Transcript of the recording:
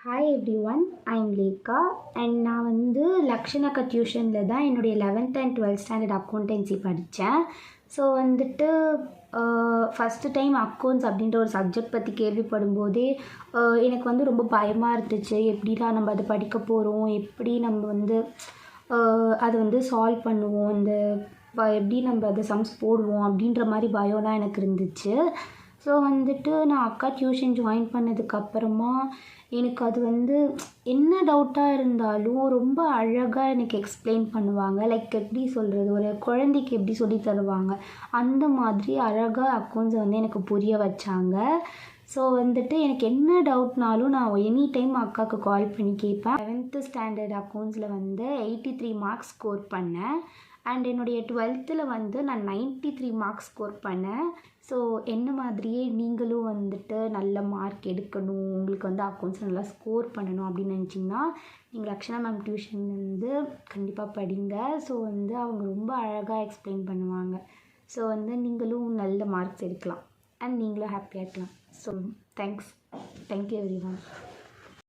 Hi everyone, I'm Lekha and நான் லக்ஷனக்கா டியூஷனில் தான் என்னுடைய 11th and 12th standard accountancy படித்தேன். ஸோ ஃபஸ்ட்டு டைம் அக்கௌண்ட்ஸ் அப்படின்ற ஒரு சப்ஜெக்ட் பற்றி கேள்விப்படும்போதே எனக்கு ரொம்ப பயமாக இருந்துச்சு. எப்படிலாம் நம்ம அதை படிக்க போகிறோம், எப்படி நம்ம அது சால்வ் பண்ணுவோம், எப்படி நம்ம அதை சம்ஸ் போடுவோம் அப்படின்ற மாதிரி பயம்லாம் எனக்கு இருந்துச்சு. ஸோ நான் அக்கா டியூஷன் ஜாயின் பண்ணதுக்கப்புறமா எனக்கு அது என்ன டவுட்டாக இருந்தாலும் ரொம்ப அழகாக எனக்கு எக்ஸ்பிளைன் பண்ணுவாங்க. லைக் எப்படி சொல்கிறது, ஒரு குழந்தைக்கு எப்படி சொல்லி தருவாங்க அந்த மாதிரி அழகாக அக்கௌண்ட்ஸை எனக்கு புரிய வச்சாங்க. ஸோ எனக்கு என்ன டவுட்னாலும் நான் எனி டைம் அக்காவுக்கு கால் பண்ணி கேட்பேன். 11th ஸ்டாண்டர்ட் அக்கௌண்ட்ஸில் 83 மார்க்ஸ் ஸ்கோர் பண்ணேன். அண்ட் என்னுடைய 12th நான் 93 மார்க்ஸ் ஸ்கோர் பண்ணேன். ஸோ என்ன மாதிரியே நீங்களும் நல்ல மார்க் எடுக்கணும், உங்களுக்கு அக்கௌண்ட்ஸ் நல்லா ஸ்கோர் பண்ணணும் அப்படின்னு நினச்சிங்கன்னா நீங்கள் லக்ஷனா மேம் டியூஷன் கண்டிப்பாக படிங்க. ஸோ அவங்க ரொம்ப அழகாக எக்ஸ்பிளைன் பண்ணுவாங்க. ஸோ நீங்களும் நல்ல மார்க்ஸ் எடுக்கலாம் அண்ட் நீங்களும் ஹாப்பியாக இருக்கலாம். So thank you every one.